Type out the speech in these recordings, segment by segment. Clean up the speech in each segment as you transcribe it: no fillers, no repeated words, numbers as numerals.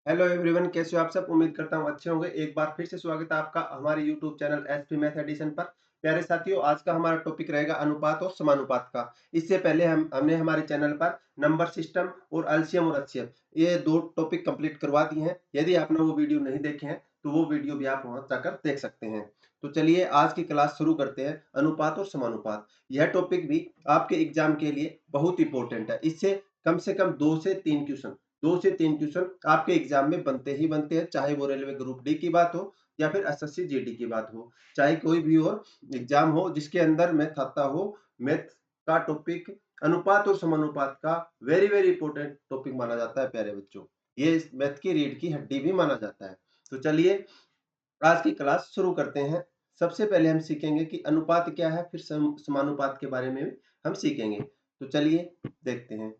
Hello everyone, कैसे हो आप सब। उम्मीद करता हूँ अच्छे होंगे। एक बार फिर से स्वागत है आपका हमारे YouTube channel SP math edition पर। प्यारे साथियों, आज का हमारा टॉपिक रहेगा अनुपात और समानुपात का। इससे पहले हमने हमारे चैनल पर नंबर सिस्टम और एलसीएम और एचसीएफ ये दो टॉपिक कंप्लीट करवा दिए हैं। यदि आपने वो वीडियो नहीं देखे हैं तो वो वीडियो भी आप वहां जाकर देख सकते हैं। तो चलिए आज की क्लास शुरू करते हैं। अनुपात और समानुपात, यह टॉपिक भी आपके एग्जाम के लिए बहुत इंपॉर्टेंट है। इससे कम से कम 2 से 3 क्वेश्चन आपके एग्जाम में बनते ही बनते हैं, चाहे वो रेलवे ग्रुप डी की बात हो या फिर एसएससी जीडी की बात हो, चाहे कोई भी और एग्जाम हो जिसके अंदर मैथ आता हो। मैथ का टॉपिक अनुपात और समानुपात का वेरी वेरी इंपॉर्टेंट टॉपिक माना जाता है प्यारे बच्चों। ये मैथ की रीढ़ की हड्डी भी माना जाता है। तो चलिए आज की क्लास शुरू करते हैं। सबसे पहले हम सीखेंगे कि अनुपात क्या है, फिर समानुपात के बारे में हम सीखेंगे। तो चलिए देखते हैं।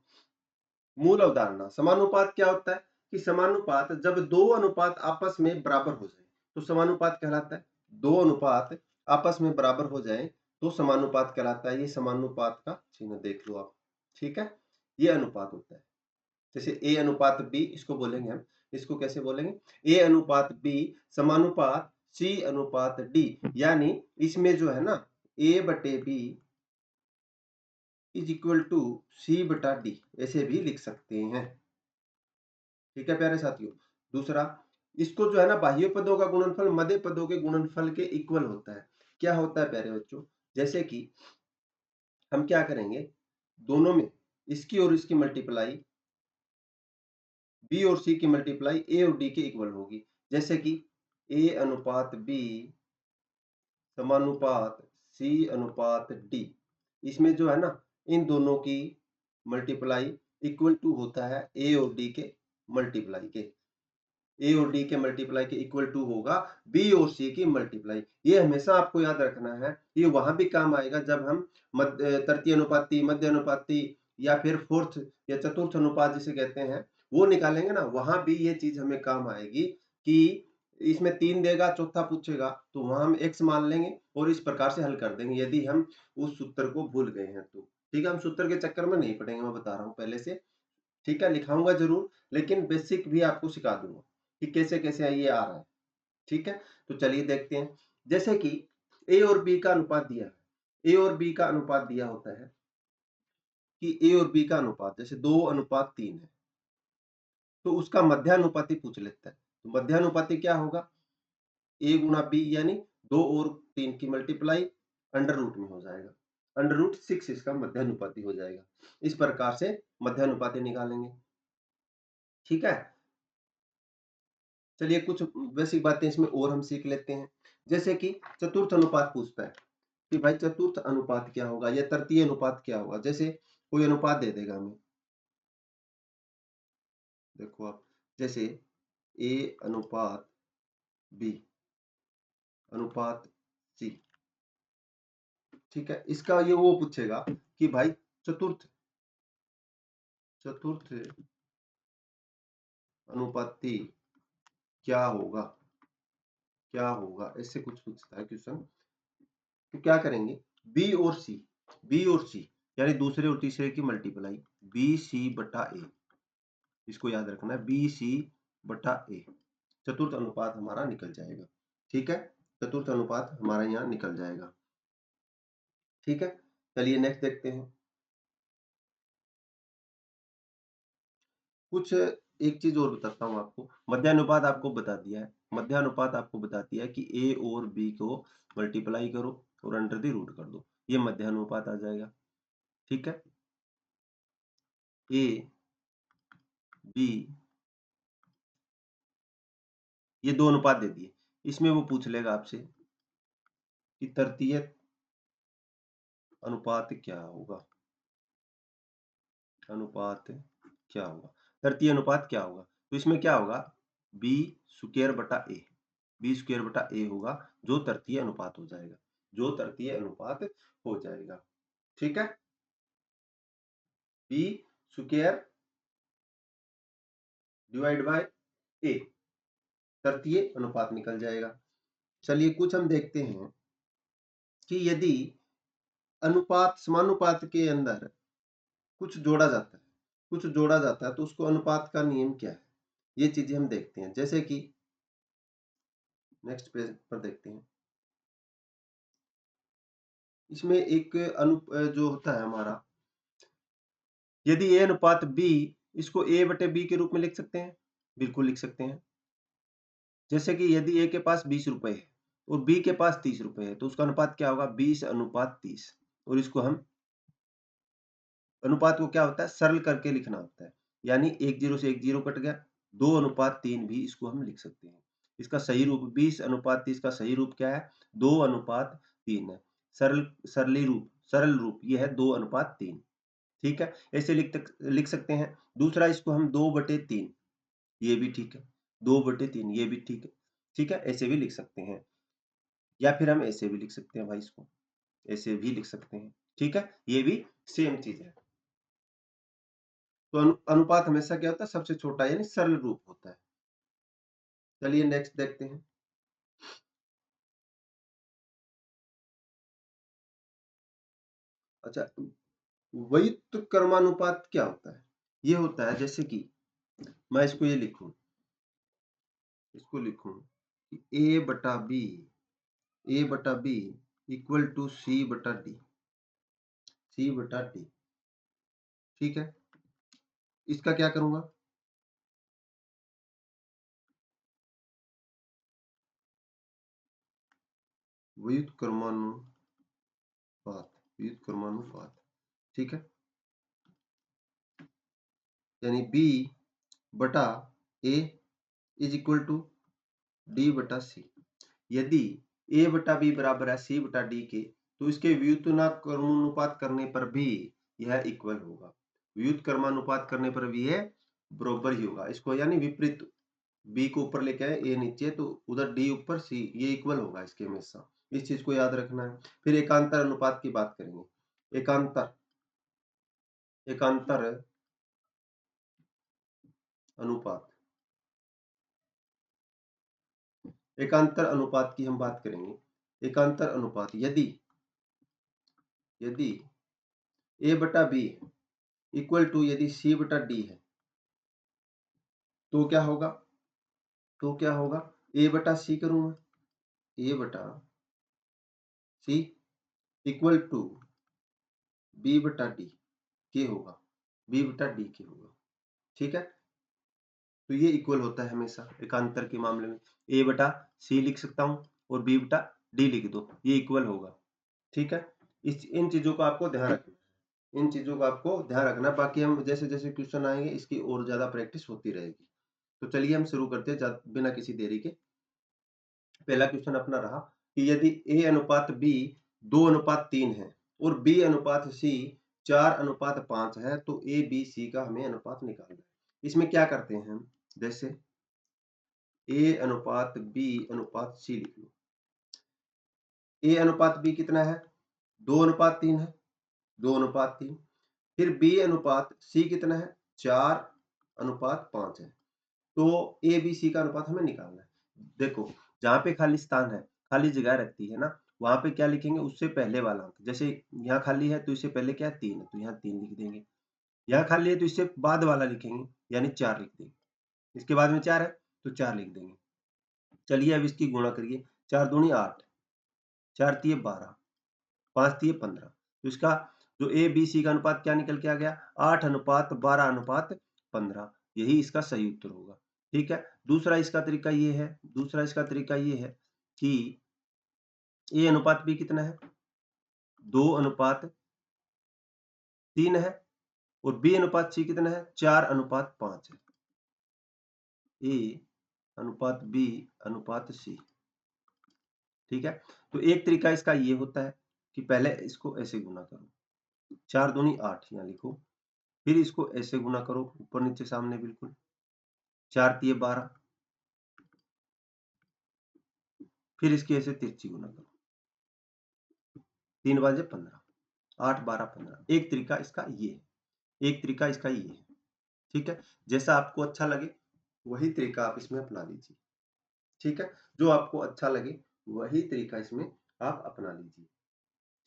मूल अवधारणा। समानुपात क्या होता है कि समानुपात जब दो अनुपात आपस में बराबर हो जाए तो समानुपात कहलाता है। दो अनुपात आपस में बराबर हो जाए तो समानुपात कहलाता है। ये समानुपात का चिन्ह देख लो आप। ठीक है, ये अनुपात होता है। जैसे ए अनुपात बी, इसको बोलेंगे हम। इसको कैसे बोलेंगे? ए अनुपात बी समानुपात सी अनुपात डी। यानी इसमें जो है ना, ए बटे बी इज इक्वल टू सी बटा डी, ऐसे भी लिख सकते हैं। ठीक है प्यारे साथियों। दूसरा, इसको जो है ना, बाह्य पदों का गुणनफल मध्य पदों के गुणनफल के इक्वल होता है। क्या होता है प्यारे बच्चों? जैसे कि हम क्या करेंगे, दोनों में इसकी और इसकी मल्टीप्लाई, बी और सी की मल्टीप्लाई ए और डी के इक्वल होगी। जैसे कि ए अनुपात बी समानुपात सी अनुपात डी। इसमें जो है ना, इन दोनों की मल्टीप्लाई इक्वल टू होता है ए और डी के मल्टीप्लाई के। ए और डी के मल्टीप्लाई के इक्वल टू होगा बी और सी की मल्टीप्लाई। ये हमेशा आपको याद रखना है। ये वहां भी काम आएगा जब हम तृतीय अनुपाती, मध्य अनुपाती या फिर फोर्थ या चतुर्थ अनुपात जिसे कहते हैं वो निकालेंगे ना, वहां भी ये चीज हमें काम आएगी कि इसमें 3 देगा, चौथा पूछेगा तो वहां हम x मान लेंगे और इस प्रकार से हल कर देंगे यदि हम उस सूत्र को भूल गए हैं तो। ठीक है, हम सूत्र के चक्कर में नहीं पड़ेंगे, मैं बता रहा हूँ पहले से। ठीक है, लिखाऊंगा जरूर, लेकिन बेसिक भी आपको सिखा दूंगा कि कैसे कैसे ये आ रहा है। ठीक है, तो चलिए देखते हैं। जैसे कि ए और बी का अनुपात दिया है। ए और बी का अनुपात दिया होता है कि ए और बी का अनुपात जैसे 2:3 है, तो उसका मध्यानुपाती पूछ लेता है। तो मध्यानुपाती क्या होगा? ए गुणा बी, यानी 2 और 3 की मल्टीप्लाई अंडर रूट में हो जाएगा। अंडर रूट 6 इसका मध्यानुपाती हो जाएगा। इस प्रकार से मध्यानुपाती निकालेंगे। ठीक है, चलिए कुछ बेसिक बातें इसमें और हम सीख लेते हैं। जैसे कि चतुर्थ अनुपात पूछता है कि भाई चतुर्थ अनुपात क्या होगा या तृतीय अनुपात क्या होगा। जैसे कोई अनुपात दे देगा हमें, देखो आप, जैसे ए अनुपात बी अनुपात सी। ठीक है, इसका ये वो पूछेगा कि भाई चतुर्थ चतुर्थ अनुपाती क्या होगा, क्या होगा, ऐसे कुछ पूछता है क्वेश्चन। तो क्या करेंगे, बी और सी, बी और सी यानी दूसरे और तीसरे की मल्टीप्लाई बी सी बटा ए। इसको याद रखना है, बी सी बटा ए। चतुर्थ अनुपात हमारा निकल जाएगा। ठीक है, चतुर्थ अनुपात हमारा यहाँ निकल जाएगा। ठीक है, चलिए नेक्स्ट देखते हैं। कुछ एक चीज और बताता हूँ आपको। मध्यानुपात आपको बता दिया है, मध्यानुपात आपको बता दिया है कि ए और बी को मल्टीप्लाई करो और अंडर द रूट कर दो, ये मध्यानुपात आ जाएगा। ठीक है, ए बी, ये दो अनुपात दे दिए। इसमें वो पूछ लेगा आपसे कि तृतीय अनुपात क्या होगा, अनुपात क्या होगा, तृतीय अनुपात क्या होगा। तो इसमें क्या होगा, बी स्क्वायर बटा ए, बी स्क्वायर बटा ए होगा, जो तृतीय अनुपात हो जाएगा, जो तृतीय अनुपात हो जाएगा। ठीक है, बी स्क्वायर डिवाइड बाय ए, तृतीय अनुपात निकल जाएगा। चलिए कुछ हम देखते हैं कि यदि अनुपात समानुपात के अंदर कुछ जोड़ा जाता है, कुछ जोड़ा जाता है तो उसको अनुपात का नियम क्या है। ये चीजें हम देखते हैं। जैसे कि नेक्स्ट पेज पर देखते हैं, इसमें एक जो होता है हमारा, यदि ए अनुपात बी, इसको ए बटे बी के रूप में लिख सकते हैं, बिल्कुल लिख सकते हैं। जैसे कि यदि ए के पास 20 रुपए है और बी के पास 30 रुपए है, तो उसका अनुपात क्या होगा, 20 अनुपात 30। और इसको हम, अनुपात को क्या होता है, सरल करके लिखना होता है, यानी 10 से 10 कट गया, 2 अनुपात 3 भी इसको हम लिख सकते हैं। इसका सही रूप 20 अनुपात 30 का सही रूप क्या है, 2 अनुपात 3 है। सरल रूप ये है 2 अनुपात 3। ठीक है, ऐसे लिख सकते हैं। दूसरा, इसको हम 2/3, ये भी ठीक है, 2/3 ये भी ठीक है। ठीक है, ऐसे भी लिख सकते हैं, या फिर हम ऐसे भी लिख सकते हैं भाई, इसको ऐसे भी लिख सकते हैं। ठीक है, ये भी सेम चीज है। तो अनुपात हमेशा क्या होता है, सबसे छोटा यानी सरल रूप होता है। चलिए नेक्स्ट देखते हैं। अच्छा, व्युत्क्रमानुपात क्या होता है, ये होता है, जैसे कि मैं इसको ये लिखूं, इसको लिखूं ए बटा बी इक्वल टू सी बटा डी। ठीक है, इसका क्या करूंगा, व्युत्क्रमानुपात। ठीक है, यानी बी बटा ए इज इक्वल टू डी बटा सी। यदि ए बटा बी बराबर है सी बटा डी के, तो इसके व्युत्क्रमानुपात करने पर भी यह इक्वल होगा। व्युत्क्रमानुपात करने पर भी यह बराबर ही होगा, इसको यानी विपरीत, बी को ऊपर लेके आए, ए नीचे, तो उधर डी ऊपर सी, ये इक्वल होगा इसके हमेशा। इस चीज को याद रखना है। फिर एकांतर अनुपात की बात करेंगे। एकांतर एकांतर अनुपात एकांतर अनुपात की हम बात करेंगे। एकांतर अनुपात, यदि यदि ए बटा बी इक्वल टू यदि सी बटा डी है, तो क्या होगा, ए बटा सी करूंगा, ए बटा सी इक्वल टू बी बटा डी के होगा, बी बटा डी के होगा। ठीक है, तो ये इक्वल होता है हमेशा एकांतर के मामले में। ए बटा सी लिख सकता हूं और बी बटा डी लिख दो, ये इक्वल होगा। ठीक है, इन चीजों को आपको ध्यान रखना, इन चीजों का आपको ध्यान रखना। बाकी हम जैसे जैसे क्वेश्चन आएंगे, इसकी और ज्यादा प्रैक्टिस होती रहेगी। तो चलिए हम शुरू करते हैं बिना किसी देरी के। पहला क्वेश्चन अपना रहा कि यदि ए अनुपात बी 2:3 है और बी अनुपात सी 4:5 है, तो ए बी सी का हमें अनुपात निकालना है। इसमें क्या करते हैं हम, जैसे ए अनुपात बी अनुपात सी लिख लो। ए अनुपात बी कितना है, 2:3 है, 2:3। फिर बी अनुपात सी कितना है, 4:5 है। तो ए बी सी का अनुपात हमें निकालना है। देखो, जहां पे खाली स्थान है, खाली जगह रहती है ना, वहां पे क्या लिखेंगे, उससे पहले वाला अंक। जैसे यहाँ खाली है तो इससे पहले क्या है, 3 है, तो यहाँ 3 लिख देंगे। यहाँ खाली है तो इससे बाद वाला लिखेंगे, यानी 4 लिख देंगे। इसके बाद में 4 है तो 4 लिख देंगे। चलिए अब इसकी गुणा करिए, 4 दूनी 8, 4 तिये 12, 5 तिये 15। तो इसका जो ए बी सी का अनुपात क्या निकल के आ गया, 8:12:15। यही इसका सही उत्तर होगा। ठीक है, दूसरा इसका तरीका ये है कि ए अनुपात बी कितना है, 2:3 है, और बी अनुपात सी कितना है, 4:5 है। ए अनुपात बी अनुपात सी। ठीक है, तो एक तरीका इसका ये होता है कि पहले इसको ऐसे गुना करो, 4 दूनी 8 यहाँ लिखो, फिर इसको ऐसे गुना करो, ऊपर नीचे सामने बिल्कुल, 4 तिये 12, फिर इसकी ऐसे तिरछी गुना करो, 3 बाजे 15, 8 12 15। एक तरीका इसका ये है। ठीक है, जैसा आपको अच्छा लगे वही तरीका आप इसमें अपना लीजिए। ठीक है, जो आपको अच्छा लगे वही तरीका इसमें आप अपना लीजिए।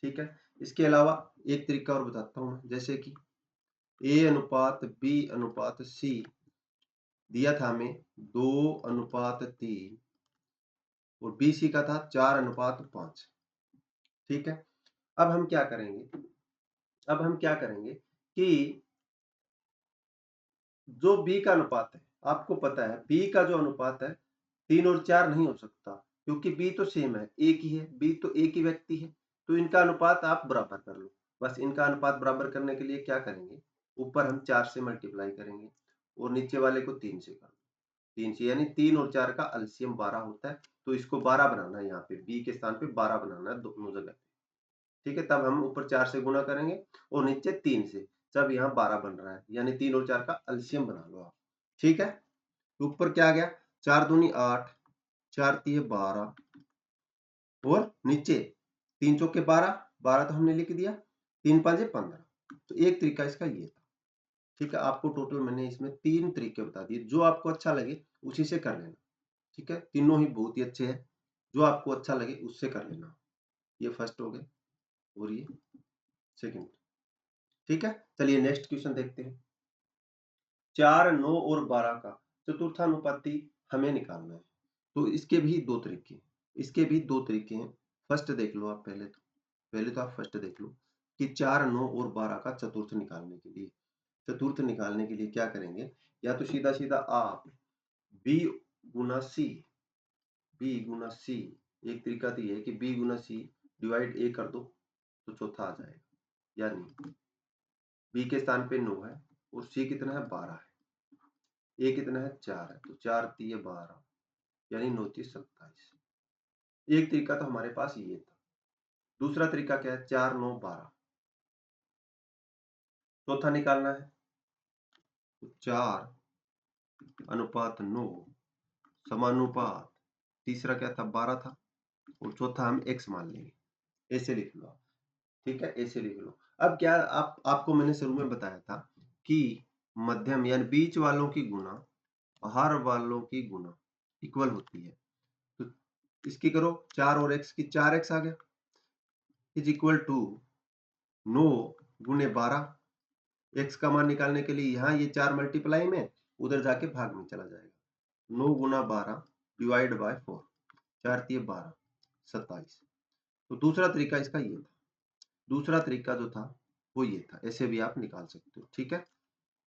ठीक है, इसके अलावा एक तरीका और बताता हूं मैं, जैसे कि ए अनुपात बी अनुपात सी दिया था हमें 2:3 और BC का था 4:5। ठीक है। अब हम क्या करेंगे कि जो B का अनुपात है, आपको पता है B का जो अनुपात है 3 और 4 नहीं हो सकता, क्योंकि B तो सेम है, एक ही है, B तो एक ही व्यक्ति है, तो इनका अनुपात आप बराबर कर लो। बस इनका अनुपात बराबर करने के लिए क्या करेंगे, ऊपर हम 4 से मल्टीप्लाई करेंगे और नीचे वाले को 3 से कर 3 से, यानी 3 और 4 का एलसीएम 12 होता है, तो इसको 12 बनाना है, यहाँ पे B के स्थान पे 12 बनाना है दोनों जगह। ठीक है, तब हम ऊपर 4 से गुणा करेंगे और नीचे 3 से, जब यहाँ 12 बन रहा है, यानी 3 और 4 का एलसीएम बना लो आप। ठीक है, तो ऊपर क्या आ गया, 4 दूनी 8, 4 तिये 12 और नीचे 3 चौके 12, 12 तो हमने लिख दिया, 3 पांचे 15। तो एक तरीका इसका ये था। ठीक है, आपको टोटल मैंने इसमें 3 तरीके बता दिए, जो आपको अच्छा लगे उसी से कर लेना। ठीक है, तीनों ही बहुत ही अच्छे हैं, जो आपको अच्छा लगे उससे कर लेना। ये फर्स्ट हो गए और ये सेकंड। ठीक है, चलिए नेक्स्ट क्वेश्चन देखते हैं। 4, 9 और 12 का चतुर्थानुपाती हमें निकालना है। तो इसके भी दो तरीके हैं। फर्स्ट देख लो आप, पहले तो आप फर्स्ट देख लो कि 4, 9 और 12 का चतुर्थ निकालने के लिए क्या करेंगे, या तो सीधा सीधा आप B गुना C, एक तरीका तो ये है कि B Guna C divide A कर दो तो चौथा आ जाएगा, यानी B के स्थान पे 9 है और C कितना है 12 है, A कितना है 4 है, तो 4 तिये 12, यानी 9 तिये 27। एक तरीका तो हमारे पास ये था। दूसरा तरीका क्या है, 4, 9, 12, चौथा निकालना है, तो 4:9 समानुपात, तीसरा क्या था 12 था, और चौथा हम x मान लेंगे। ऐसे लिख लो आप। ठीक है, ऐसे लिख लो। अब क्या, आपको मैंने शुरू में बताया था कि मध्यम यानी बीच वालों की गुना बाहर वालों की गुना इक्वल होती है। तो इसकी करो 4 और x की, 4x आ गया, इज इक्वल टू 9 गुने 12। x का मान निकालने के लिए यहाँ ये 4 मल्टीप्लाई में, उधर जाके भाग में चला जाएगा। 9 गुना 12 डिवाइड बाय 4, 4 तिये 12, 27। तो दूसरा तरीका इसका ये था। दूसरा तरीका जो था वो ये था, ऐसे भी आप निकाल सकते हो। ठीक है,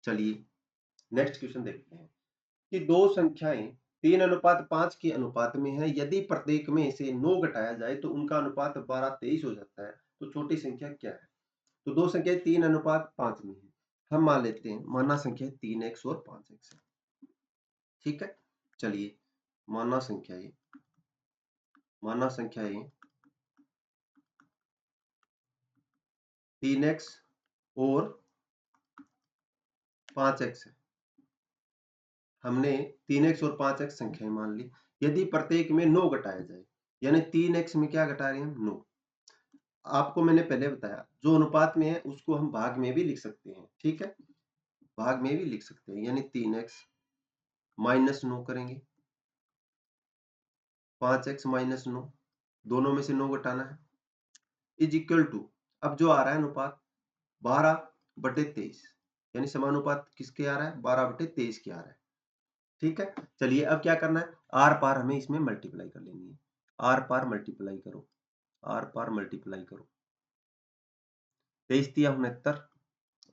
चलिए नेक्स्ट क्वेश्चन देखते हैं कि दो संख्याएं 3:5 के अनुपात में है, यदि प्रत्येक में से 9 घटाया जाए तो उनका अनुपात 12:23 हो जाता है, तो छोटी संख्या क्या है। तो दो संख्याएं 3:5 में है, हम मान लेते हैं, माना संख्या 3x और 5x है। ठीक है, चलिए माना संख्याएं 3x और 5x है। हमने 3x और 5x संख्याएं मान ली, यदि प्रत्येक में 9 घटाया जाए, यानी 3x में क्या घटा रहे हैं हम 9। आपको मैंने पहले बताया जो अनुपात में है उसको हम भाग में भी लिख सकते हैं। ठीक है, भाग में भी लिख सकते हैं, यानी 3x माइनस 9 करेंगे, 5x माइनस 9, दोनों में से 9 घटाना है, इज इक्वल टू, अब जो आ रहा है अनुपात 12/23, यानी समानुपात किसके आ रहा है 12/23 के आ रहा है। ठीक है, चलिए अब क्या करना है, आर पार हमें इसमें मल्टीप्लाई कर लेनी है। आर पार मल्टीप्लाई करो, 23 तिया 69,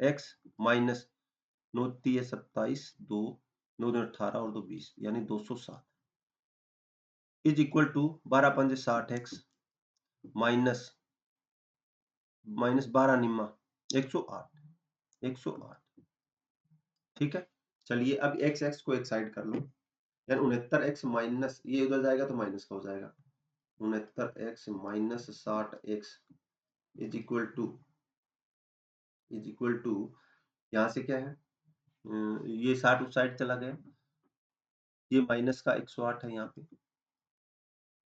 x माइनस 9 तिया 27, 2 9 दूनी 18 और 2 20, यानी 207, इज इक्वल टू 12 पंजे 60x माइनस 12 निम्मा 108। ठीक है, चलिए अब x को एक साइड कर लो, यानी 69x माइनस, ये उधर जाएगा तो माइनस का हो जाएगा, 69x minus 60x is equal to यहाँ से क्या है, ये 60 उस साइड चला गया, ये माइनस का 108 है, यहाँ पे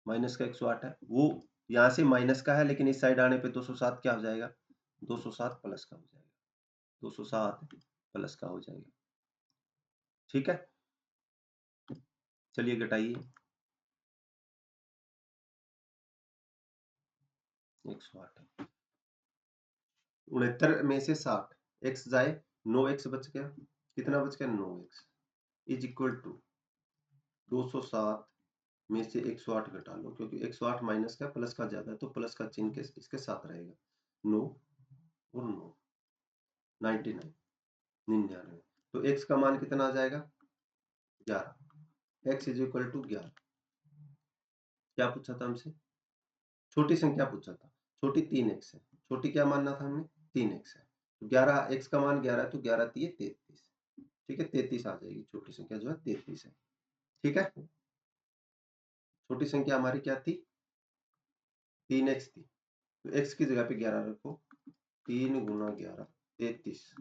माइनस का 108 है, वो यहाँ से माइनस का है, लेकिन इस साइड आने पे 207 क्या हो जाएगा, 207 प्लस का हो जाएगा, 207 प्लस का हो जाएगा। ठीक है, चलिए घटाइए, 108 है, 69 में से 60 x जाए, 9x बच गया, कितना बच गया 9x, इज इक्वल टू 207 में से 108 घटा लो, क्योंकि 108 माइनस का प्लस का ज्यादा है तो प्लस का चिन्ह के इसके साथ रहेगा। 9 और 9 99 99। तो x का मान कितना आ जाएगा 11। x is equal to 11। क्या पूछा था हमसे, छोटी संख्या पूछा था, छोटी 3x है, छोटी क्या मानना था हमने 3x है, तो 11 x का मान 11 है तो 11 3 33। ठीक है 33 आ जाएगी, छोटी संख्या जो है 33 है। ठीक है छोटी संख्या हमारी क्या थी 3x थी, तो x की जगह पे 11 रखो, 3 गुना 11 33।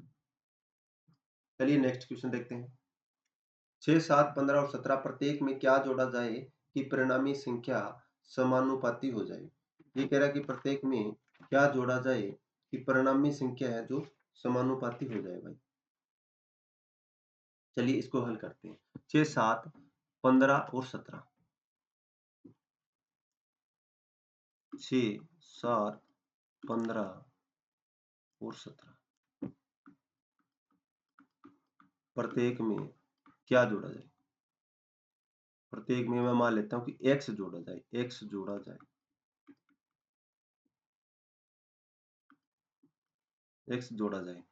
चलिए नेक्स्ट क्वेश्चन देखते हैं। 6 7 15 और 17 प्रत्येक में क्या जोड़ा जाए कि परिणामी संख्या समानुपाती हो जाए। ये कह रहा है कि प्रत्येक में क्या जोड़ा जाए कि परिणामी संख्या है जो समानुपाती हो जाए भाई। चलिए इसको हल करते हैं। 6 7 15 और 17, 6 7 15 और 17 प्रत्येक में क्या जोड़ा जाए। प्रत्येक में मैं मान लेता हूं कि x जोड़ा जाए, x जोड़ा जाए, x जोड़ा जाए।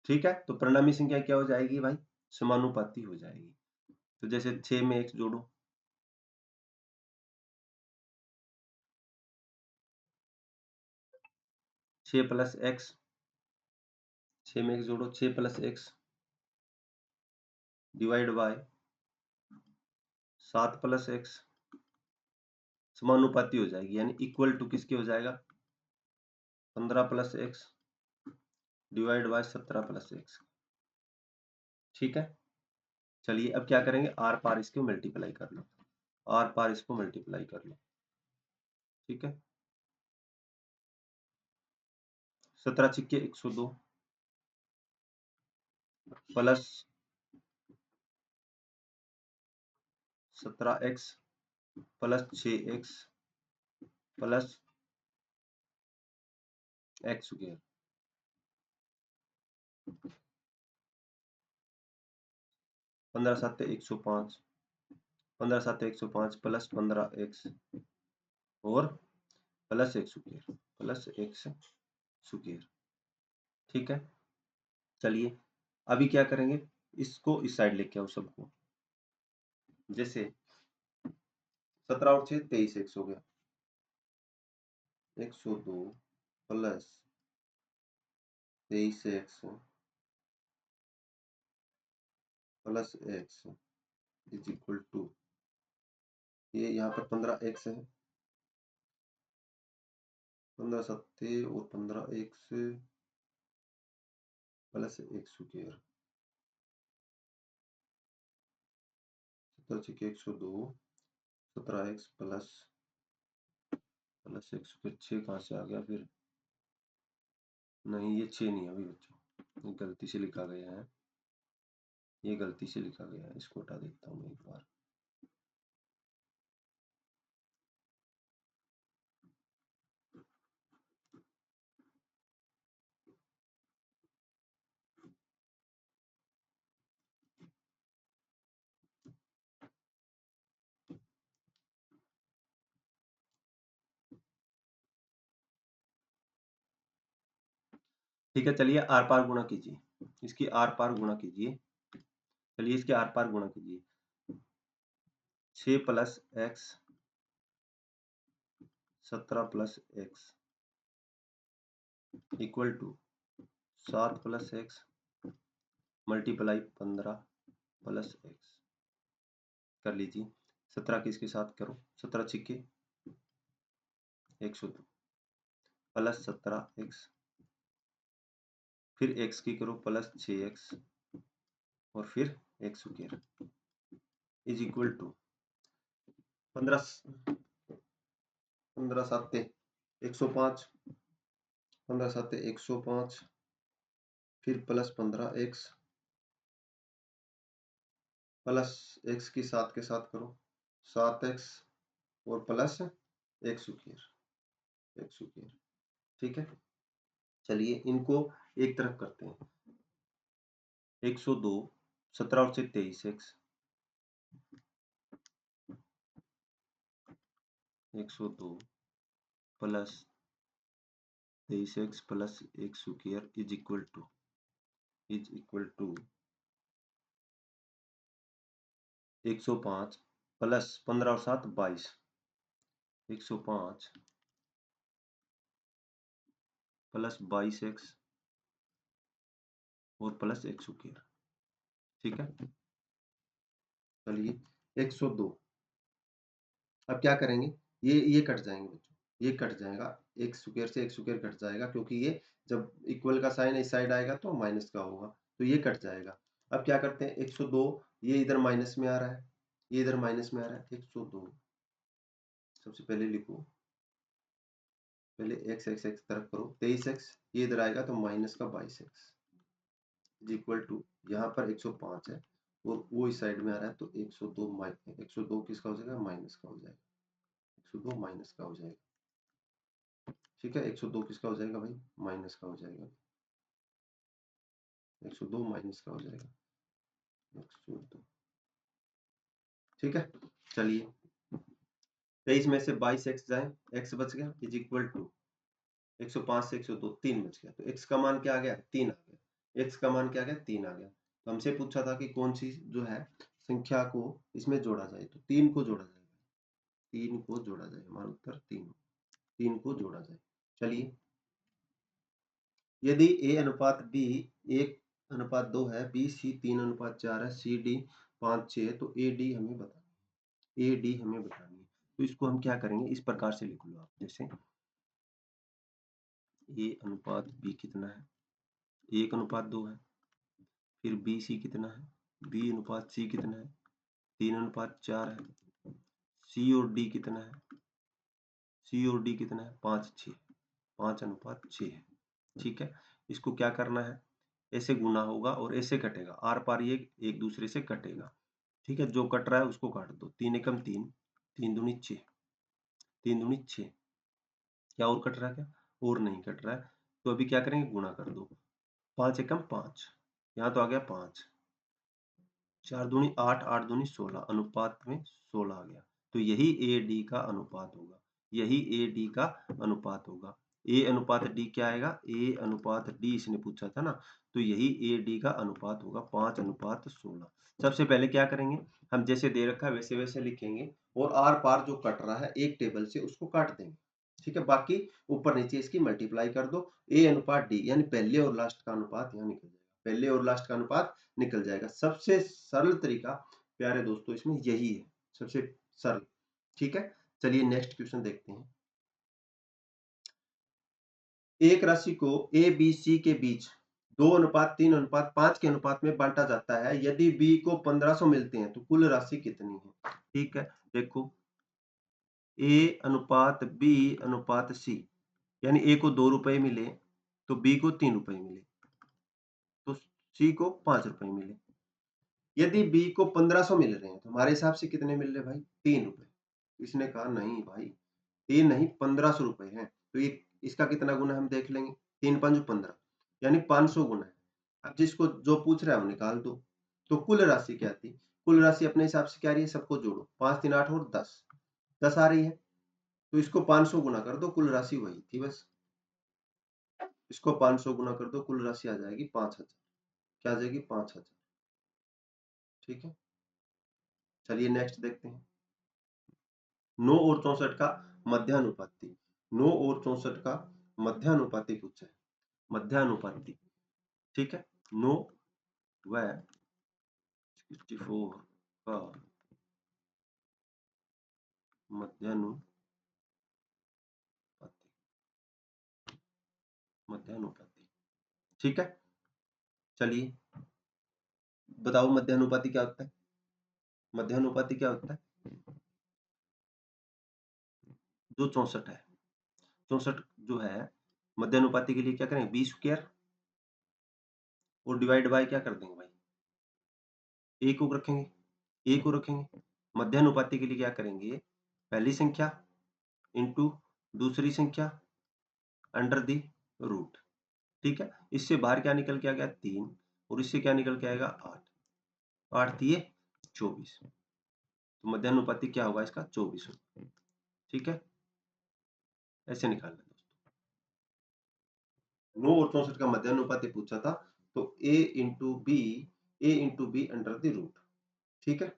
ठीक है तो परिणामी संख्या क्या हो जाएगी भाई समानुपाती हो जाएगी। तो जैसे 6 में x जोड़ो, 6 प्लस एक्स, 6 में x जोड़ो, 6 plus x divide by 7 plus x समानुपाती हो जाएगी, यानी इक्वल टू किसके हो जाएगा 15 plus x divide by 17 plus x. ठीक है चलिए अब क्या करेंगे आर पार इसको मल्टीप्लाई कर लो, आर पार इसको मल्टीप्लाई कर लो। ठीक है 17 छिक्के 102 plus 17x plus 6x plus x square. 15 7 105, 15 7 105 plus 15x और plus x square, plus x square. ठीक है चलिए अभी क्या करेंगे इसको इस साइड लेके आओ सबको। जैसे 17 और 6 23 एक्स हो गया, 102 plus 23 X plus X is equal to, ये यहाँ पर 15 एक्स है, 15 सत्ते और 15 एक्स प्लस एक्स स्क्वायर, 17 छिके 102 17 x plus plus x square. 6 कहाँ से आ गया फिर, नहीं ये 6 नहीं है अभी बच्चों, ये गलती से लिखा गया है, ये गलती से लिखा गया है, इसको हटा देता हूँ एक बार। ठीक है चलिए आर पार गुणा कीजिए, इसकी आर पार गुणा कीजिए। चलिए इसके आर पार गुणा कीजिए, 6 plus X 17 plus X equal to 7 plus X multiply 15 plus X. कर लीजिए 17 के इसके साथ करो, 17 छिक्के 102 प्लस 17 एक्स, फिर एक्स की करो प्लस 6x और फिर X square is equal to 15 15 साते 105, 15 साते 105 फिर प्लस 15x प्लस एक्स की 7 के साथ करो 7x और plus x square, x square. ठीक है चलिए इनको एक तरफ करते हैं, 102 17 और 23x 102 plus 23x plus 1 square is equal to 105 plus 15 और 7 22 105 प्लस 22x और प्लस 1 स्क्वायर। ठीक है, चलिए 102। अब क्या करेंगे, ये कट जाएंगे बच्चों, ये कट जाएगा, एक स्क्वायर से एक स्क्वायर कट जाएगा, क्योंकि ये जब इक्वल का साइन इस साइड आएगा तो माइनस का होगा, तो ये कट जाएगा। अब क्या करते हैं, 102 ये इधर माइनस में आ रहा है, ये इधर माइनस में आ रहा है, 102 सबसे पहले लिखो, पहले x x x तरफ करो, 23x ये इधर आएगा तो माइनस का 22x इज इक्वल टू, यहाँ पर 105 है और वो इस साइड में आ रहा है तो 102 102 किसका हो जाएगा, माइनस का हो जाएगा, 102 माइनस का हो जाएगा। ठीक है, 102 किसका हो जाएगा भाई, माइनस का हो जाएगा, 102 माइनस का हो जाएगा 102। ठीक है, चलिए 23 में से 22x जाए, x बच गया इज इक्वल टू 105 से 102 3 बच गया, तो x का मान क्या आ गया, 3 आ गया, x का मान क्या आ गया, 3 आ गया। तो हमसे पूछा था कि कौन सी जो है संख्या को इसमें जोड़ा जाए, तो 3 को जोड़ा जाए, 3 को जोड़ा जाए, हमारा उत्तर 3 को जोड़ा जाए। चलिए, यदि a अनुपात b 1:2 है, b c 3:4 है, c d 5:6 है, तो a d हमें बतानी है। तो इसको हम क्या करेंगे, इस प्रकार से लिख लो आप, जैसे a अनुपात b कितना है, 1:2 है, फिर बी सी कितना है, b अनुपात c कितना है, 3:4 है, c और d कितना है, c और d कितना है, 5:6, 5:6 है। ठीक है, इसको क्या करना है, ऐसे गुना होगा और ऐसे कटेगा, आर पार ये एक दूसरे से कटेगा। ठीक है, जो कट रहा है उसको काट दो, 3 एकम 3, 3 दूनी 6, 3 दूनी 6, क्या और कट रहा है, क्या और नहीं कट रहा है, तो अभी क्या करेंगे, गुणा कर दो, 5 एकम 5, यहाँ तो आ गया 5, 4 दूनी 8, 8 दूनी 16, अनुपात में 16 आ गया, तो यही ए डी का अनुपात होगा, यही ए डी का अनुपात होगा। ए अनुपात डी क्या आएगा, ए अनुपात डी इसने पूछा था ना, तो यही ए डी का अनुपात होगा 5:16। सबसे पहले क्या करेंगे, हम जैसे दे रखा है वैसे वैसे लिखेंगे और आर पार जो कट रहा है एक टेबल से उसको काट देंगे। ठीक है, बाकी ऊपर नीचे इसकी मल्टीप्लाई कर दो, ए अनुपात डी यानी पहले और लास्ट का अनुपात यहाँ निकल जाएगा, पहले और लास्ट का अनुपात निकल जाएगा। सबसे सरल तरीका प्यारे दोस्तों इसमें यही है, सबसे सरल। ठीक है, चलिए नेक्स्ट क्वेश्चन देखते हैं। एक राशि को ए बी सी के बीच 2:3:5 के अनुपात में बांटा जाता है, यदि बी को 1500 मिलते हैं तो कुल राशि कितनी है। ठीक है, देखो ए अनुपात बी अनुपात सी, यानी ए को 2 रुपए मिले तो बी को 3 रुपए मिले, तो सी को 5 रुपए मिले। यदि बी को 1500 मिल रहे हैं तो हमारे हिसाब से कितने मिल रहे भाई, 3 रुपए। इसने कहा नहीं भाई, 3 नहीं 1500 रुपए हैं, तो ये इसका कितना गुना हम देख लेंगे, 3 5 15 यानी 500 गुना है। अब जिसको जो पूछ रहा है वो निकाल दो। तो कुल राशि क्या थी, कुल राशि अपने हिसाब से क्या रही है, सबको जोड़ो, 5 3 8 और 10, 10 आ रही है, तो इसको 500 गुना कर दो, कुल राशि वही थी बस, इसको 500 गुना कर दो, कुल राशि आ जाएगी 5000, क्या आ जाएगी 5000। ठीक है, चलिए नेक्स्ट देखते हैं। 9 और 64 का मध्यानुपाती, 9 और 64 का मध्यानुपाती पूछा है, मध्यानुपाती। ठीक है, 9 व 64 का मध्यानुपाती, मध्यानुपाती। ठीक है, चलिए बताओ मध्यानुपाती क्या होता है, मध्यानुपाती क्या होता है, जो 64 है, 64 जो है मध्यानुपाती के लिए क्या करेंगे, 20 स्क्वायर और डिवाइड बाय क्या कर देंगे भाई, ए को रखेंगे, ए को रखेंगे। मध्यानुपाती के लिए क्या करेंगे, पहली संख्या इंटू दूसरी संख्या अंडर दी रूट। ठीक है, इससे बाहर क्या निकल के आ गया 3 और इससे क्या निकल के आएगा 8, 8 तिये 24, तो मध्यानुपाती क्या होगा इसका 24 होगा। ठीक है, ऐसे निकालना है दोस्तों। 9 और 64 का मध्यानुपाती पूछा था, तो a into B under the root. ठीक है,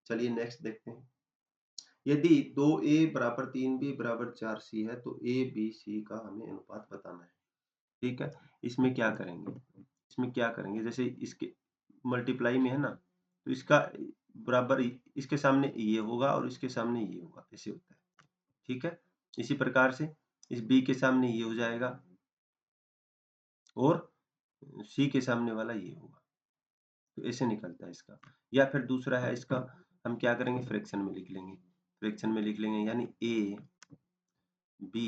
चलिए नेक्स्ट देखते हैं। यदि 2a बराबर 3b बराबर 4c है तो a b c का हमें अनुपात बताना है। ठीक है, इसमें क्या करेंगे, जैसे इसके मल्टीप्लाई में है ना, तो इसका बराबर इसके सामने ये होगा और इसके सामने ये होगा, ऐसे होता है। ठीक है, इसी प्रकार से इस b के सामने ये हो जाएगा और c के सामने वाला ये होगा, तो ऐसे निकलता है इसका। या फिर दूसरा है, इसका हम क्या करेंगे, फ्रैक्शन में लिख लेंगे, यानी a b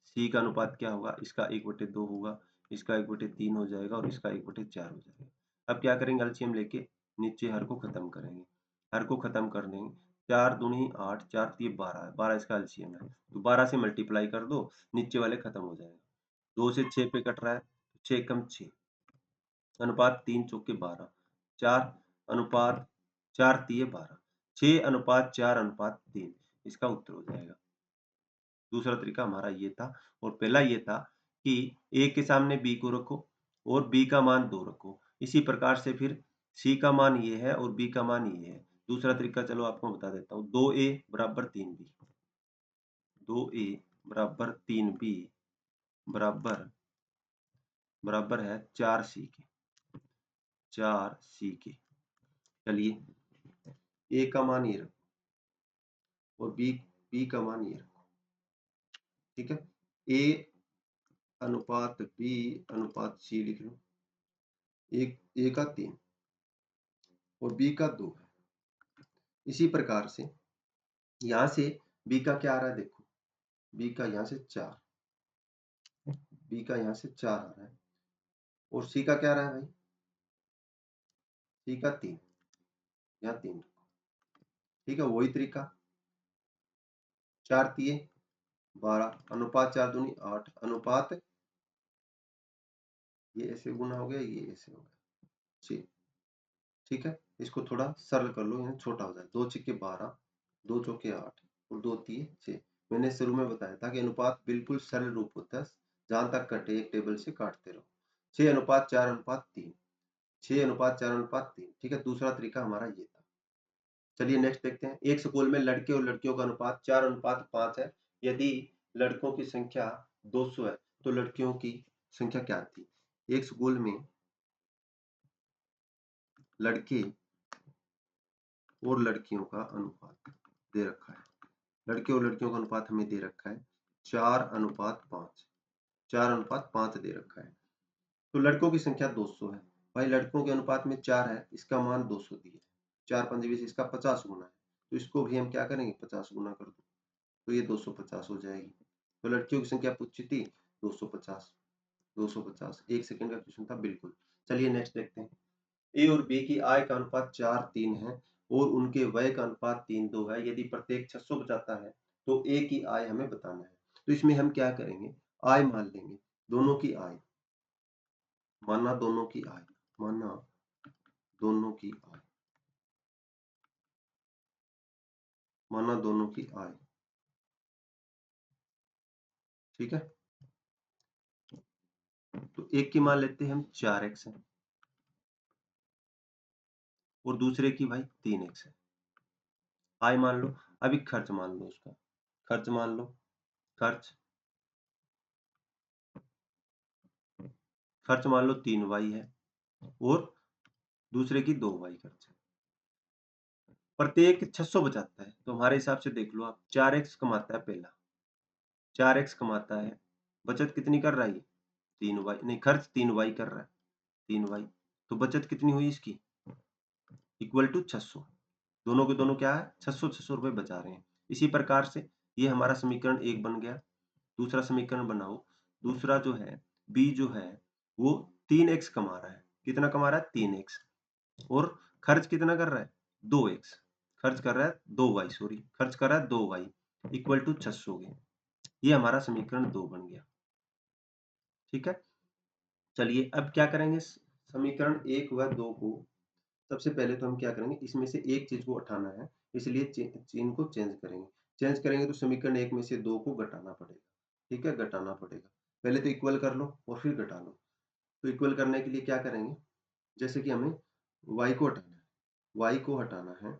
c का अनुपात क्या होगा, इसका 1/2 होगा, इसका 1/3 हो जाएगा और इसका 1/4 हो जाएगा। अब क्या करेंगे, एलसीएम लेके नीचे हर को खत्म करेंगे, हर को खत्म कर देंगे। 4 दूनी 8, 4 तिये 12 है, 12 इसका एलसीएम है, तो 12 से मल्टीप्लाई कर दो, नीचे वाले खत्म हो जाएगा। 2 से 6 पे कट रहा है, 6 कम 6 अनुपात 3 चौके 12, 4 अनुपात 4 तिये 12, 6 अनुपात 4 अनुपात 3, इसका उत्तर हो जाएगा। दूसरा तरीका हमारा ये था, और पहला ये था कि a के सामने b को रखो और b का मान 2 रखो। इसी प्रकार से फिर c का मान ये है और b का मान ये है। दूसरा तरीका चलो आपको बता देता हूँ। 2a बराबर 3b, 2a बराबर 3b बराबर है 4c के, 4c के। चलिए a का मान ये रखो और b का मान ये रखो। ठीक है, a अनुपात b अनुपात c लिख लो, a का 3 और b का 2 है। इसी प्रकार से यहाँ से b का क्या आ रहा है, देखो b का यहाँ से 4, b का यहाँ से 4 आ रहा है, और c का क्या आ रहा है भाई, c का 3, यहाँ 3 रखो। ठीक है, वही तरीका, 4 तिये 12 अनुपात 4 दूनी 8 अनुपात ये ऐसे गुना हो गया, ये ऐसे हो गया 6। ठीक है, इसको थोड़ा सरल कर लो, यानी छोटा हो जाए। 2 छिक्के 12, 2 चौके 8 और 2 तिये 6। मैंने शुरू में बताया था कि अनुपात बिल्कुल सरल रूप होता है, जहां तक कटे एक टेबल से काटते रहो। 6 अनुपात 4 अनुपात 3, 6 अनुपात 4 अनुपात 3। ठीक है, दूसरा तरीका हमारा ये था। चलिए नेक्स्ट देखते हैं। एक स्कूल में लड़के और लड़कियों का अनुपात 4 अनुपात 5 है। यदि लड़कों की संख्या 200 है तो लड़कियों की संख्या क्या थी। एक स्कूल में लड़के और लड़कियों का अनुपात दे रखा है, लड़के और लड़कियों का अनुपात हमें दे रखा है 4 अनुपात 5, 4 अनुपात 5 दे रखा है। तो लड़कों की संख्या 200 है। भाई लड़कों के अनुपात में 4 है, इसका मान 200 दिया है, 4 5 20, इसका 50 गुना है, तो इसको भी हम क्या करेंगे, 50 गुना कर दो, तो ये 250 हो जाएगी। तो लड़कियों की संख्या पूछी थी 250, 250। 1 सेकंड का क्वेश्चन था बिल्कुल। चलिए नेक्स्ट देखते हैं। ए और बी की आय का अनुपात 4:3 है और उनके व्यय का अनुपात 3:2 है। यदि प्रत्येक 600 बचाता है तो ए की आय हमें बताना है। तो इसमें हम क्या करेंगे, आय मान लेंगे, दोनों की आय, माना दोनों की आय, माना दोनों की आय, माना दोनों की आय। ठीक है, तो एक की मान लेते हैं हम 4x है और दूसरे की भाई 3x है। आय मान लो, अभी खर्च मान लो, उसका खर्च मान लो, खर्च मान लो 3y है और दूसरे की 2y खर्च है। प्रत्येक 600 बचाता है, तो हमारे हिसाब से देख लो आप, 4x कमाता है पहला, 4x कमाता है, बचत कितनी कर रहा है, 3y, नहीं खर्च 3y कर रहा है, 3y, तो बचत कितनी हुई इसकी, इक्वल टू 600। दोनों के दोनों क्या है, 600 रुपए बचा रहे हैं। इसी प्रकार से ये हमारा समीकरण 1 बन गया। दूसरा समीकरण बनाओ, दूसरा जो है b जो है वो 3x कमा रहा है, कितना कमा रहा है, 3x, और खर्च कितना कर रहा है, 2x, खर्च कर रहा है 2y, सॉरी खर्च कर रहा है 2y, इक्वल टू 600 के। ये हमारा समीकरण 2 बन गया। ठीक है, चलिए अब क्या करेंगे, समीकरण 1 व 2 को सबसे पहले तो हम क्या करेंगे, इसमें से एक चीज को हटाना है, इसलिए चिन्ह को चेंज करेंगे। चेंज करेंगे तो समीकरण 1 में से 2 को घटाना पड़ेगा। ठीक है, घटाना पड़ेगा। पहले तो इक्वल कर लो और फिर घटा लो। तो इक्वल करने के लिए क्या करेंगे, जैसे कि हमें y को हटाना है, y को हटाना है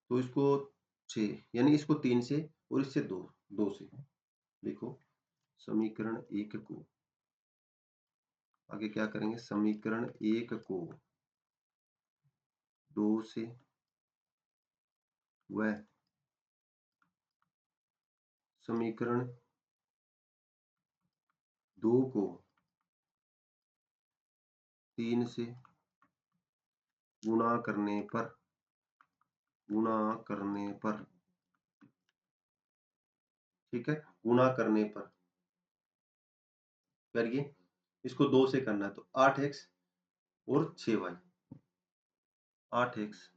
तो इसको 6 यानी इसको 3 से और इससे 2 से लिखो। समीकरण 1 को आगे क्या करेंगे, समीकरण 1 को 2 से व समीकरण 2 को 3 से गुणा करने पर ठीक है, गुणा करने पर करिए। इसको 2 से करना है तो 8x और 6y, 8x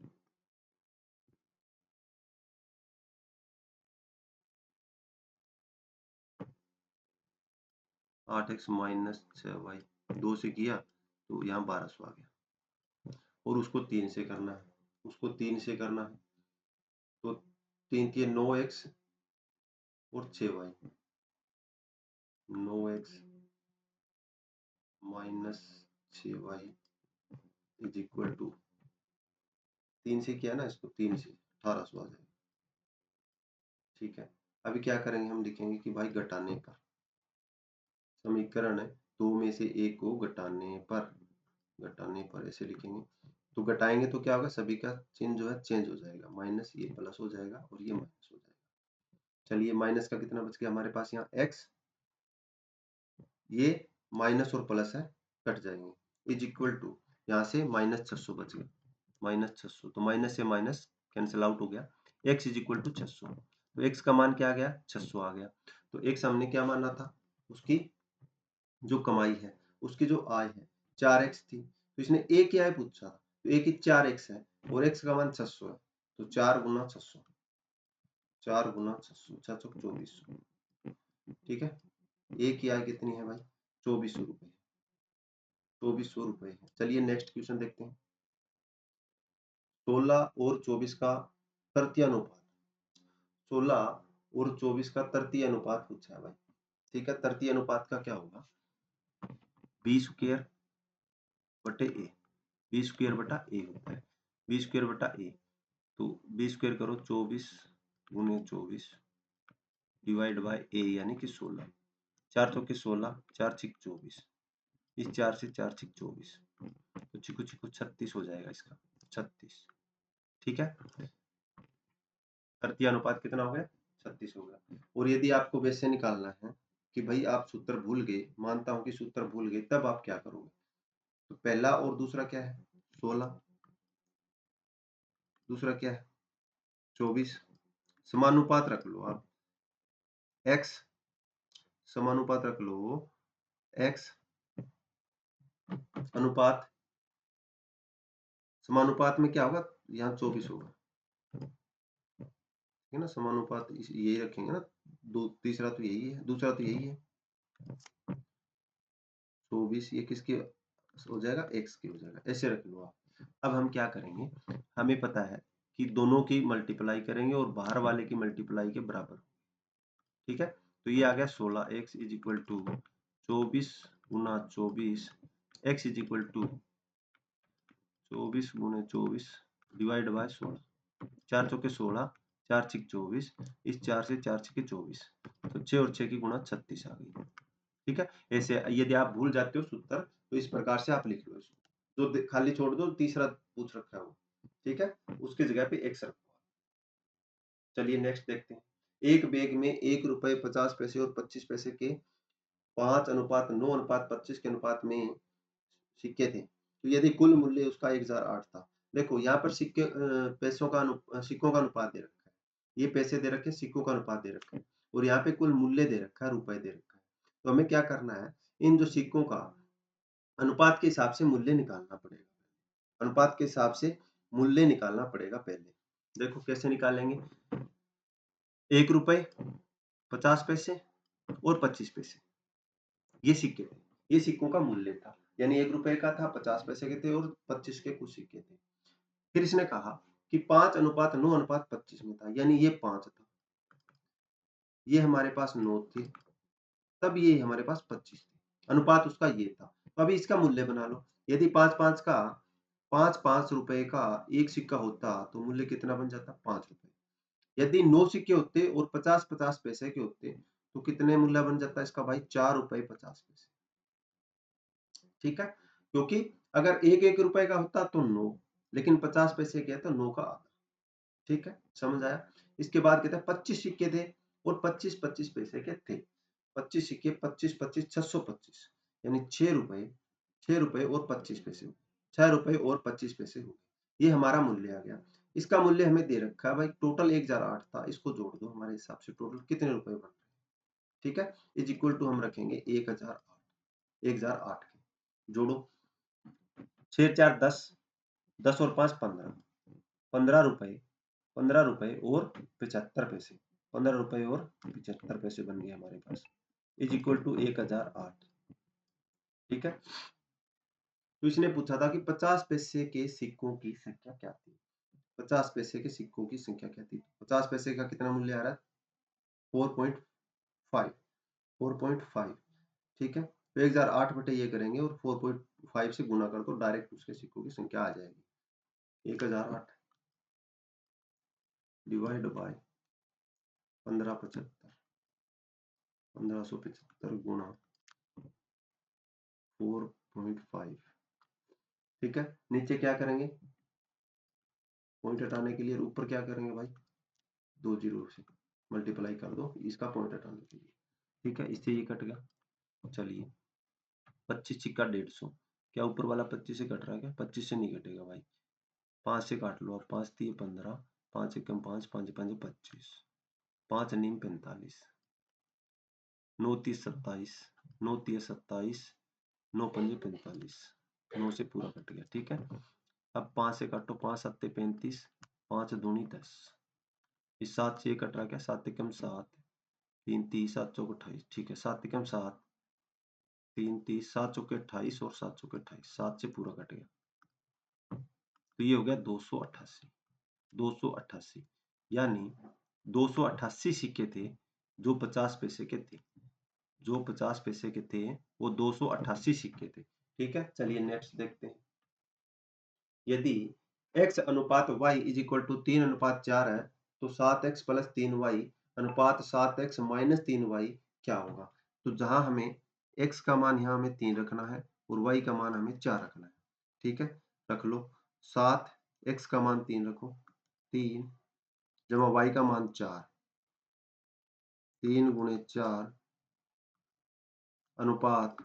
8x minus 6y 2 से किया तो यहाँ 1200 आ गया। और उसको 3 से करना है, उसको 3 से करना है तो 3 के 9x और 6y, 9x minus 6y is equal to 3 से किया ना, इसको 3 से 1800 आ जाएगा। ठीक है, अभी क्या करेंगे, हम लिखेंगे कि भाई घटाने पर, समीकरण 2 में से 1 को घटाने पर ऐसे लिखेंगे। तो घटाएंगे तो क्या होगा, सभी का चिन्ह जो है चेंज हो जाएगा, माइनस ये प्लस हो जाएगा और ये माइनस हो जाएगा। चलिए माइनस का कितना बच गया हमारे पास, यहाँ x, ये माइनस और प्लस है कट जाएंगे, इज इक्वल टू यहाँ से माइनस 600 बच गया, माइनस 600, तो माइनस से माइनस कैंसिल आउट हो गया, x इज इक्वल टू 600। तो x का मान क्या आ गया, 600 आ गया। तो x हमने क्या माना था, उसकी जो कमाई है, उसकी जो आय है 4x थी, तो इसने a की आय पूछा, तो a की 4x है और x का मान 600 है, तो 4 गुना 600, 4 गुना 600, 6 चौक 2400। ठीक है, a की आय कितनी है भाई, 2400 रुपए, 2400 रुपए है। चलिए नेक्स्ट क्वेश्चन देखते हैं। 16 और 24 का तृतीय अनुपात, 16 और 24 का तृतीय अनुपात पूछा है भाई। ठीक है, तृतीय अनुपात का क्या होगा, बी स्क्वायर बटे ए, बी स्क्वायर बटा ए होता है, बी स्क्वायर बटा ए, तो बी स्क्वायर करो 24 गुने 24 डिवाइड बाय ए यानी कि 16, 4 चौके 16, 4 छिक 24, इस 4 से 4 छिक 24, तो चिको चिको 36 हो जाएगा इसका, 36। ठीक है, तृतीय अनुपात कितना हो गया, 36 हो गया। और यदि आपको वैसे निकालना है कि भाई आप सूत्र भूल गए, मानता हूं कि सूत्र भूल गए, तब आप क्या करोगे, तो पहला और दूसरा क्या है, 16, दूसरा क्या है 24, समानुपात रख लो आप, x समानुपात रख लो, x अनुपात, समानुपात में क्या होगा, यहाँ 24 होगा, ठीक है ना, समानुपात यही रखेंगे ना, दो तीसरा तो यही है, दूसरा तो यही है, 24 ये किसके हो जाएगा, x के हो जाएगा, ऐसे रख लो आप। अब हम क्या करेंगे, हमें पता है कि दोनों की मल्टीप्लाई करेंगे और बाहर वाले की मल्टीप्लाई के बराबर। ठीक है, तो ये आ गया 16, x इज इक्वल टू 24 गुना 24, x इज इक्वल टू 24 गुने 24 डिवाइड बाय 16, 4 चौके 16, 4 छिक 24, इस 4 से 4 छिके 24, तो 6 और 6 की गुणा 36 आ गई। ठीक है, ऐसे यदि आप भूल जाते हो सूत्र तो इस प्रकार से आप लिख लो इसको, जो खाली छोड़ दो तीसरा पूछ रखा है वो, ठीक है, उसकी जगह पे x रखो। चलिए नेक्स्ट देखते हैं। एक बैग में 1 रुपए 50 पैसे और 25 पैसे के 5:9:25 के अनुपात में सिक्के थे, तो यदि कुल मूल्य उसका 1008 था। देखो यहाँ पर पैसों का सिक्कों का अनुपात दे रखा है, ये पैसे दे रखे, सिक्कों का अनुपात दे रखा है, और यहाँ पे कुल मूल्य दे रखा है, रुपए दे रखा है। तो हमें क्या करना है, इन जो सिक्कों का अनुपात के हिसाब से मूल्य निकालना पड़ेगा, अनुपात के हिसाब से मूल्य निकालना पड़ेगा पहले। देखो कैसे निकालेंगे, 1 रुपए 50 पैसे और 25 पैसे, ये सिक्के थे, ये सिक्कों का मूल्य था, यानी 1 रुपए का था, 50 पैसे के थे और 25 के कुछ सिक्के थे। फिर इसने कहा कि 5:9:25 में था, यानी ये 5 था, ये हमारे पास 9 थे, तब ये हमारे पास 25 थे, अनुपात उसका ये था। तो अभी इसका मूल्य बना लो। यदि 5 रुपए का एक सिक्का होता तो मूल्य कितना बन जाता? 5 रुपए। यदि 9 सिक्के होते और 50-50 पैसे के होते तो कितने मूल्य बन जाता इसका भाई? 4 रुपए 50 पैसे। ठीक है, क्योंकि अगर एक एक रुपए का होता तो 9, लेकिन 50 पैसे क्या तो 9 का आधा। ठीक है, समझ आया? इसके बाद कहते हैं 25 सिक्के थे और 25-25 पैसे के थे। 25 सिक्के 25-25 625, यानी 6 रुपए और 25 पैसे हो, 6 रुपए और 25 पैसे हो। ये हमारा मूल्य आ गया। इसका मूल्य हमें दे रखा है भाई, टोटल 1008 था, इसको जोड़ दो, हमारे हिसाब से टोटल कितने रुपए बन रहे हैं। ठीक है, इज इक्वल टू हम रखेंगे 1008 के, जोड़ो 6 4 10, 10 और 5 15, 15 रुपए, 15 रुपए और 75 पैसे, 15 रुपए और 75 पैसे बन गए हमारे पास, इज इक्वल टू 1008। ठीक है, तो इसने पूछा था कि 50 पैसे के सिक्कों की संख्या क्या थी? 50 पैसे के सिक्कों की संख्या क्या थी? 50 पैसे का कितना मूल्य आ रहा है? 4.5, 4.5। ठीक है, तो 1008 बटे ये करेंगे और 4.5 से गुना कर दो, डायरेक्ट उसके सिक्कों की संख्या आ जाएगी। 1008 डिवाइड बाय 1575, 1575 गुना 4.5। ठीक है, नीचे क्या करेंगे? पॉइंट हटाने के लिए ऊपर क्या करेंगे भाई? 2 जीरो से मल्टीप्लाई कर दो इसका पॉइंट हटाने के लिए। ठीक है, इससे ये कट गया। चलिए 25 सिक्का 150, क्या ऊपर वाला 25 से कट रहा है? क्या 25 से नहीं कटेगा भाई, 5 से काट लो। अब 5 3 15, 5 एकम 5, 5 5 25, 5 नीम 45, 9 30 27, 9 30 27, 9 पंजे 45, 9 से पूरा कट गया। ठीक है, अब 5 से काटो, 5 7 35, 5 दूनी 10, इस 7 से कट रहा क्या? 7 एकम 7, 3 30, 7 चौक 28। ठीक है, 7 एकम 7, 3 30, 7 चौके 28 और 7 चौके 28, 7 से पूरा कट गया। तो ये हो गया 288, 288, यानी 288 सिक्के थे जो 50 पैसे के थे, जो 50 पैसे के थे वो 288 सिक्के थे। ठीक है, चलिए नेक्स्ट देखते हैं। यदि x अनुपात y इज इक्वल टू 3:4 है तो 7x प्लस 3y अनुपात 7x माइनस 3y क्या होगा? तो जहां हमें x का मान यहाँ हमें 3 रखना है और y का मान हमें 4 रखना है। ठीक है, रख लो 7, x का मान 3 रखो, 3 जमा y का मान 4, 3 गुणे 4 अनुपात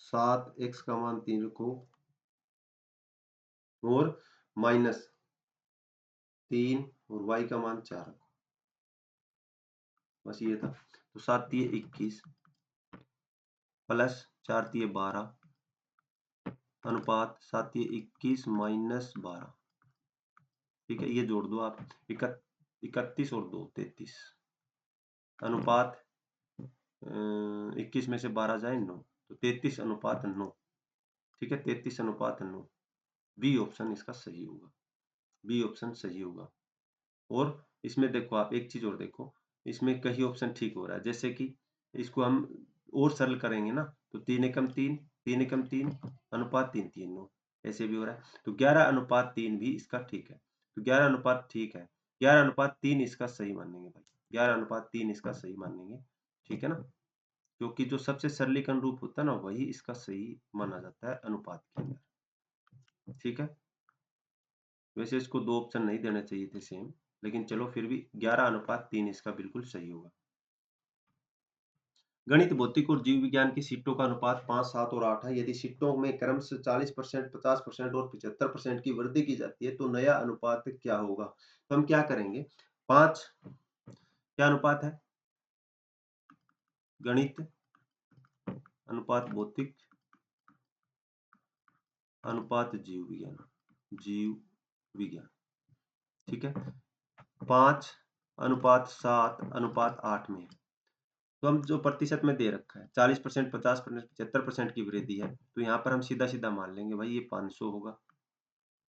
7, x का मान 3 रखो और माइनस 3 और y का मान 4 रखो। बस ये था। तो 7 3 21 प्लस 4 3 12 अनुपात 7 21 माइनस 12। ठीक है, ये जोड़ दो आप, 31 और 2 33 अनुपात 21 में से 12 जाए 9, तो 33 अनुपात 9। ठीक है, 33 अनुपात 9, बी ऑप्शन इसका सही होगा, बी ऑप्शन सही होगा। और इसमें देखो आप एक चीज और देखो, इसमें कई ऑप्शन ठीक हो रहा है, जैसे कि इसको हम और सरल करेंगे ना, तो 3 एकम 3, 3 एकम 3 अनुपात 3 3 9, ऐसे भी हो रहा है। तो 11 अनुपात 3 भी इसका ठीक है, तो 11 अनुपात ठीक है, 11 अनुपात 3 इसका सही मानेंगे भाई, 11 अनुपात 3 इसका सही मानेंगे। ठीक है ना, क्योंकि जो सबसे सरलीकरण रूप होता है ना वही इसका सही माना जाता है अनुपात के अंदर। ठीक है, वैसे इसको 2 ऑप्शन नहीं देने चाहिए थे सेम, लेकिन चलो फिर भी 11 अनुपात 3 इसका बिल्कुल सही होगा। गणित, भौतिक और जीव विज्ञान की सीटों का अनुपात 5 7 और 8 है। यदि सीटों में क्रम से 40%, 50% और 75% की वृद्धि की जाती है तो नया अनुपात क्या होगा? तो हम क्या करेंगे, 5 क्या अनुपात है? गणित अनुपात भौतिक अनुपात जीव विज्ञान, जीव विज्ञान। ठीक है, 5 अनुपात 7 अनुपात 8 में, तो हम जो प्रतिशत में दे रखा है 40%, 50%, 75% की वृद्धि है, तो यहाँ पर हम सीधा सीधा मान लेंगे भाई ये 500 होगा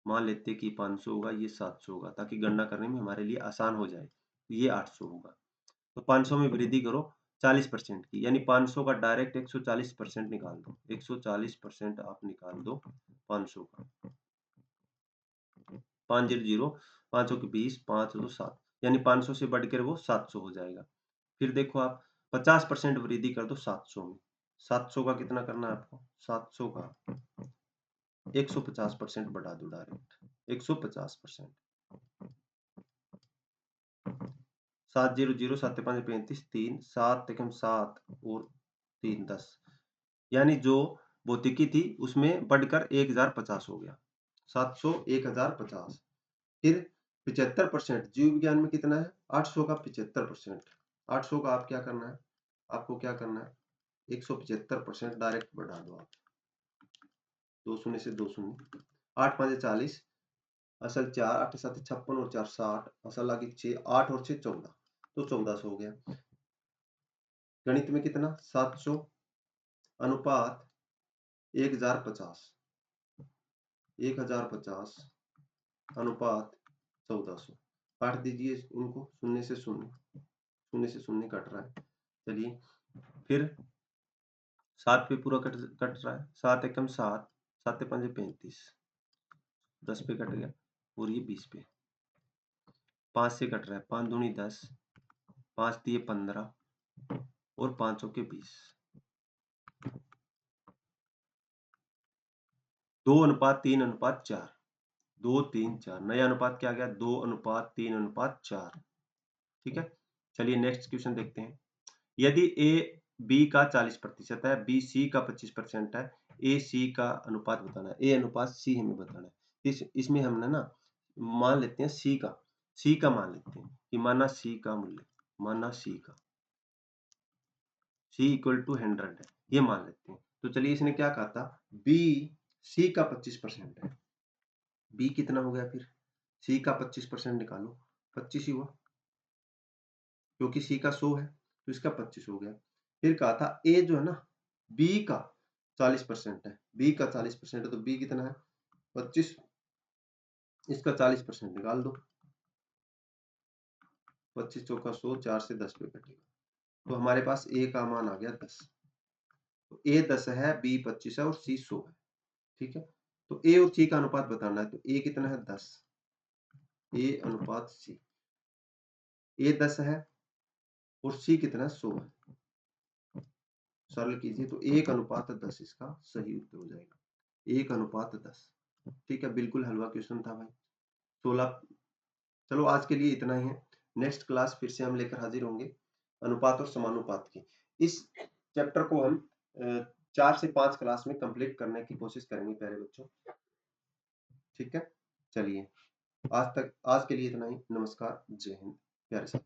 मान लेते हैं कि 500 होगा, ये 700 होगा, ताकि गणना करने में हमारे लिए आसान हो जाए। ये 800 होगा। तो 500 में वृद्धि करो 40% की, यानी 500 का डायरेक्ट 140% निकाल दो। 140% आप निकाल दो 500 का। 500, 500 के 20, 5 2 7, यानी 500 से बढ़कर वो 700 हो जाएगा। फिर देखो आप 50% वृद्धि कर दो 700 में। 700 का कितना करना है आपको? 700 का 150% बढ़ा दो डायरेक्ट, 150%। 700, 7 5 35, 3 7 एकम 7 और 3 10, यानी जो भौतिकी थी उसमें बढ़कर 1050 हो गया। 700 1050। फिर 75% जीव विज्ञान में कितना है? 800 का 75%। 800 का आप क्या करना है? आपको क्या करना है? 175% डायरेक्ट बढ़ा दो आप। 2 शून्य से 2 शून्य, 8 5 40, असल 4, 8 7 56 और 4 60, असल आगे 6, 8 और 6 14, तो 1400 हो गया। गणित में कितना? 700 अनुपात 1050, 1050 अनुपात 1400। काट दीजिए इनको, शून्य से शून्य, शून्य से शून्य कट रहा है। चलिए फिर 7 पे पूरा कट रहा है। 7 एकम 7, 7 5 35, 10 पे कट गया और ये 20 पे। 5 से कट रहा है, 5 दूनी 10, 5 दिए 15 और 5 के 20। 2:3:4, 2 3 4, नया अनुपात क्या आ गया? 2:3:4। ठीक है, चलिए नेक्स्ट क्वेश्चन देखते हैं। यदि ए बी का 40% है, बी सी का 25% है, ए सी का अनुपात बताना है। ए अनुपात सी हमें बताना है। इसमें हमने ना मान लेते हैं सी का मान लेते हैं कि माना सी का मूल्य, माना सी इक्वल टू 100 है, ये मान लेते हैं। तो चलिए इसने क्या कहा था? बी सी का 25% है। बी कितना हो गया? फिर सी का 25% निकालो, 25 ही हुआ, क्योंकि सी का 100 है तो इसका 25 हो गया। फिर कहा था ए जो है ना बी का 40% है, बी का 40% है, तो बी कितना है? 25, इसका 40% निकाल दो। 25 चौका 100, 4 से 10 पे कटेगा, तो हमारे पास ए का मान आ गया 10। तो ए 10 है, बी 25 है और सी 100 है। ठीक है, तो ए और सी का अनुपात बताना है। तो ए कितना है? 10, ए अनुपात सी। ए 10 है और सी कितना? 100 है। सरल कीजिए तो 1:10 इसका सही उत्तर हो जाएगा। 1:10। ठीक है, बिल्कुल हलवा क्वेश्चन था भाई। 16। चलो आज के लिए इतना ही है। नेक्स्ट क्लास फिर से हम लेकर हाजिर होंगे अनुपात और समानुपात की। इस चैप्टर को हम 4 से 5 क्लास में कंप्लीट करने की कोशिश करेंगे प्यारे बच्चों। ठीक है, चलिए आज के लिए इतना ही। नमस्कार, जय हिंद प्यारे साथी।